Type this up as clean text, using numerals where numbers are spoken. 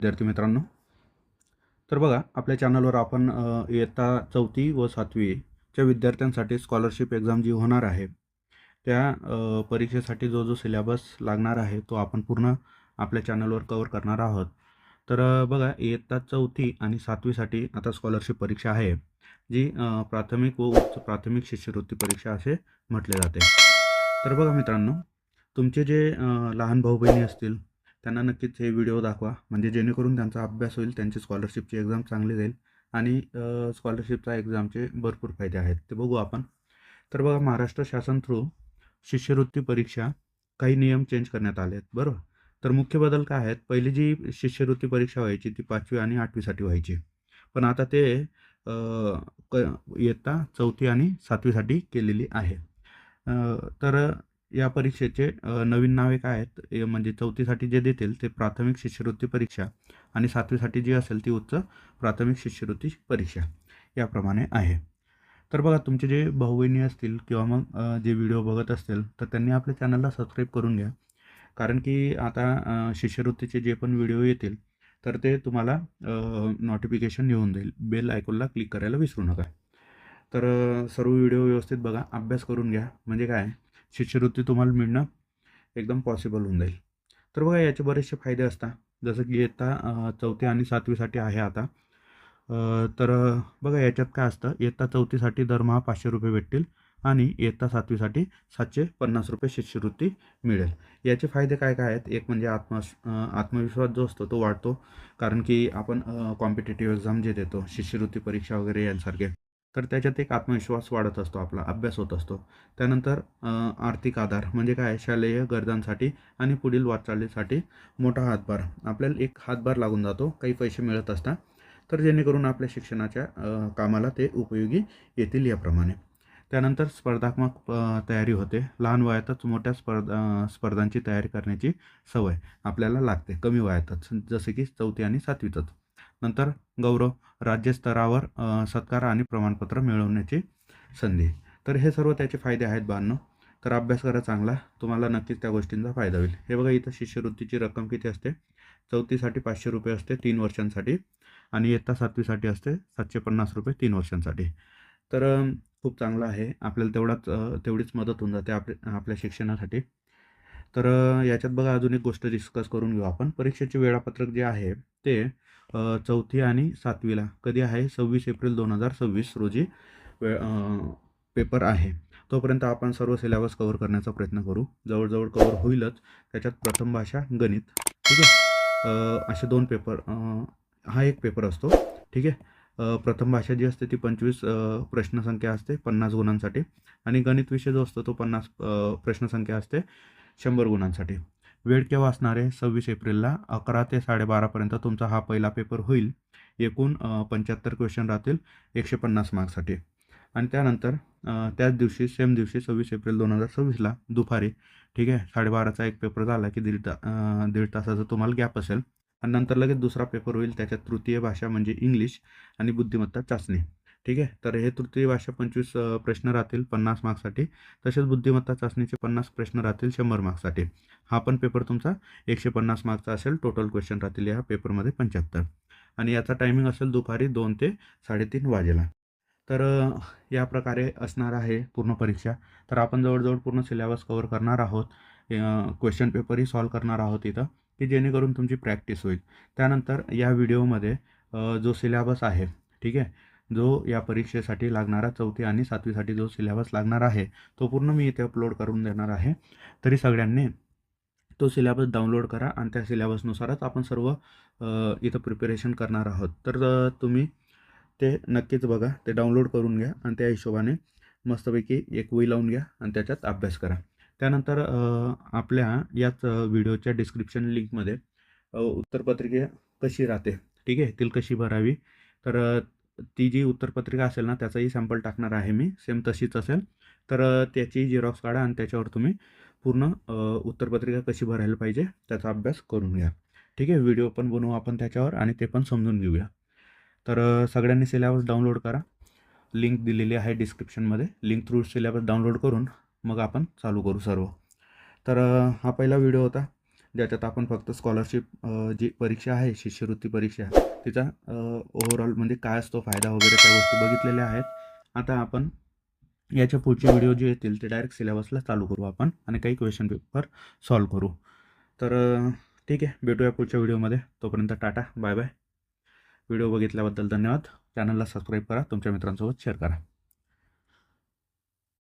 विद्यार्थी मित्रांनो, तर बघा आपल्या चॅनलवर आपण इयत्ता 4थी व 7वी च्या विद्यार्थ्यांसाठी स्कॉलरशिप एक्झाम जी होणार आहे त्या परीक्षेसाठी जो जो सिलेबस लागणार आहे तो आपण पूर्ण आपल्या चॅनलवर कव्हर करणार आहोत. तर बघा इयत्ता 4थी आणि 7वीसाठी आता स्कॉलरशिप परीक्षा आहे जी प्राथमिक व उच्च प्राथमिक शिष्यवृत्ती परीक्षा असे म्हटले जाते. तर बघा मित्रांनो, तुमचे जे लहान भाऊ बहिणी असतील त्यांना नक्कीच हे व्हिडिओ दाखवा, म्हणजे जेणेकरून त्यांचा अभ्यास होईल, त्यांची स्कॉलरशिपची एक्झाम चांगली जाईल आणि स्कॉलरशिपचा एक्झामचे भरपूर फायदे आहेत ते बघू आपण. तर बघा महाराष्ट्र शासन थ्रू शिष्यवृत्ती परीक्षा काही नियम चेंज करण्यात आले आहेत, बरोबर. तर मुख्य बदल काय आहेत? पहिली जी शिष्यवृत्ती परीक्षा व्हायची ती 5वी आणि 8वीसाठी व्हायची, पण आता ते इयत्ता 4थी आणि 7वीसाठी केलेली आहे. तर या परीक्षेचे नवीन नावे काय आहेत? म्हणजे 4थीसाठी जे देतील ते प्राथमिक शिष्यवृत्ती परीक्षा आणि 7वीसाठी जी असेल ती उच्च प्राथमिक शिष्यवृत्ती परीक्षा याप्रमाणे आहे. तर बघा तुमचे जे भाऊ बहिणी असतील किंवा मग जे व्हिडिओ बघत असतील तर त्यांनी आपल्या चॅनलला सबस्क्राईब करून घ्या, कारण की आता शिष्यवृत्तीचे जे पण व्हिडिओ येतील तर ते तुम्हाला नोटिफिकेशन येऊन जाईल. बेल आयकॉनला क्लिक करायला विसरू नका. तर सर्व व्हिडिओ व्यवस्थित बघा, अभ्यास करून घ्या, म्हणजे काय शिष्यवृत्ती तुम्हाला मिळणं एकदम पॉसिबल होऊन जाईल. तर बघा याचे बरेचसे फायदे असतात, जसं की इयत्ता 4थी आणि 7वीसाठी आहे आता. तर बघा याच्यात काय असतं, इयत्ता 4थीसाठी दरमहा 500 रुपये भेटतील आणि इयत्ता 7वीसाठी 750 रुपये शिष्यवृत्ती मिळेल. याचे फायदे काय काय आहेत? एक म्हणजे आत्मविश्वास जो असतो तो वाढतो, कारण की आपण कॉम्पिटिटिव्ह एक्झाम जे देतो, शिष्यवृत्ती परीक्षा वगैरे यांसारखे, तर त्याच्यात एक आत्मविश्वास वाढत असतो, आपला अभ्यास होत असतो. त्यानंतर आर्थिक आधार म्हणजे काय, शालेय गरजांसाठी आणि पुढील वाटचालीसाठी मोठा हातभार, आपल्याला एक हातभार लागून जातो, काही पैसे मिळत असतात, तर जेणेकरून आपल्या शिक्षणाच्या कामाला ते उपयोगी येतील याप्रमाणे. त्यानंतर स्पर्धात्मक तयारी होते, लहान वयातच मोठ्या स्पर्धांची तयारी करण्याची सवय आपल्याला लागते कमी वयातच, जसे की 4थी आणि 7वीतच. नंतर गौरव, राज्यस्तरावर सत्कार आणि प्रमाणपत्र मिळवण्याची संधी. तर हे सर्व त्याचे फायदे आहेत बांधव. तर अभ्यास करा चांगला, तुम्हाला नक्कीच त्या गोष्टींचा फायदा होईल. हे बघा इथं शिष्यवृत्तीची रक्कम किती असते, 4थीसाठी 500 रुपये असते 3 वर्षांसाठी आणि इयत्ता 7वीसाठी असते 750 रुपये 3 वर्षांसाठी. तर खूप चांगलं आहे, आपल्याला तेवढीच मदत होऊन जाते आपल्या शिक्षणासाठी. तर याच्यात बघा अजून एक गोष्ट डिस्कस करून घेऊ आपण. परीक्षेचे वेळापत्रक जे आहे ते 4थी आणि 7वीला कधी आहे, 26 एप्रिल 2026 रोजी पेपर आहे. तोपर्यंत आपण सर्व सिलेबस कव्हर करण्याचा प्रयत्न करू, जवळजवळ कव्हर होईलच. त्याच्यात प्रथम भाषा, गणित, ठीक आहे, असे 2 पेपर, हा एक पेपर असतो, ठीक आहे. प्रथम भाषा जी असते ती 25 प्रश्नसंख्या असते 50 गुणांसाठी आणि गणित विषय जो असतो तो 50 प्रश्नसंख्या असते 100 गुणांसाठी. वेळ केव्हा असणार आहे? 26 एप्रिलला 11 ते 12:30पर्यंत तुमचा हा पहिला पेपर होईल. एकूण 75 क्वेश्चन राहतील 150 मार्क्ससाठी. आणि त्यानंतर त्याच दिवशी सेम दिवशी 26 एप्रिल 2026ला दुपारी, ठीक आहे, 12:30चा एक पेपर झाला की दीड तासाचा तुम्हाला गॅप असेल आणि नंतर लगेच दुसरा पेपर होईल. त्याच्यात तृतीय भाषा म्हणजे इंग्लिश आणि बुद्धिमत्ता चाचणी, ठीक आहे. तर हे तृतीय भाषा 25 प्रश्न राहतील 50 मार्क्ससाठी, तसेच बुद्धिमत्ता चाचणीचे 50 प्रश्न राहतील 100 मार्क्ससाठी. हा पण पेपर तुमचा 150 मार्क्सचा असेल. टोटल क्वेश्चन राहतील या पेपरमध्ये 75 आणि याचा टायमिंग असेल दुपारी 2 ते 3:30 वाजेला. तर या प्रकारे असणार आहे पूर्ण परीक्षा. तर आपण जवळजवळ पूर्ण सिलेबस कव्हर करणार आहोत, क्वेश्चन पेपरही सॉल्व करणार आहोत इथं, की जेणेकरून तुमची प्रॅक्टिस होईल. त्यानंतर या व्हिडिओमध्ये जो सिलेबस आहे, ठीक आहे, जो या परीक्षेसाठी लागणारा 4थी आणि 7वीसाठी जो सिलेबस लागणार आहे तो पूर्ण मी इथे अपलोड करून देणार आहे. तरी सगळ्यांनी तो सिलेबस डाउनलोड करा आणि त्या सिलेबसनुसारच आपण सर्व इथं प्रिपरेशन करणार आहोत. तर तुम्ही ते नक्कीच बघा, ते डाउनलोड करून घ्या आणि त्या हिशोबाने मस्तपैकी एक वही लावून घ्या आणि त्याच्यात अभ्यास करा. त्यानंतर आपल्या याच व्हिडिओच्या डिस्क्रिप्शन लिंकमध्ये उत्तरपत्रिका कशी राहते, ठीक आहे, ती कशी भरावी, तर ती जी उत्तरपत्रिका असेल ना त्याचाही सॅम्पल टाकणार आहे मी, सेम तशीच असेल. तर त्याची झेरॉक्स काढा आणि त्याच्यावर तुम्ही पूर्ण उत्तरपत्रिका कशी भरायला पाहिजे त्याचा अभ्यास करून घ्या, ठीक आहे. व्हिडिओ पण बनवू आपण त्याच्यावर आणि ते पण समजून घेऊया. तर सगळ्यांनी सिलेबस डाउनलोड करा, लिंक दिलेली आहे डिस्क्रिप्शनमध्ये. लिंक थ्रू सिलेबस डाउनलोड करून मग आपण चालू करू सर्व. तर हा पहिला व्हिडिओ होता. ज्याच्यात आपण फक्त स्कॉलरशिप जी परीक्षा आहे शिष्यवृत्ती परीक्षा तिचा ओव्हरऑल म्हणजे काय असतो फायदा वगैरे त्या गोष्टी बघितलेल्या आहेत. आता आपण याच्या पुढचे व्हिडिओ जे येतील ते डायरेक्ट सिलेबसला चालू करू आपण आणि काही क्वेश्चन पेपर सॉल्व करू. तर ठीक आहे, भेटूया पुढच्या व्हिडिओमध्ये. तोपर्यंत टाटा, बाय बाय. व्हिडिओ बघितल्याबद्दल धन्यवाद. चॅनलला सबस्क्राईब करा, तुमच्या मित्रांसोबत शेअर करा.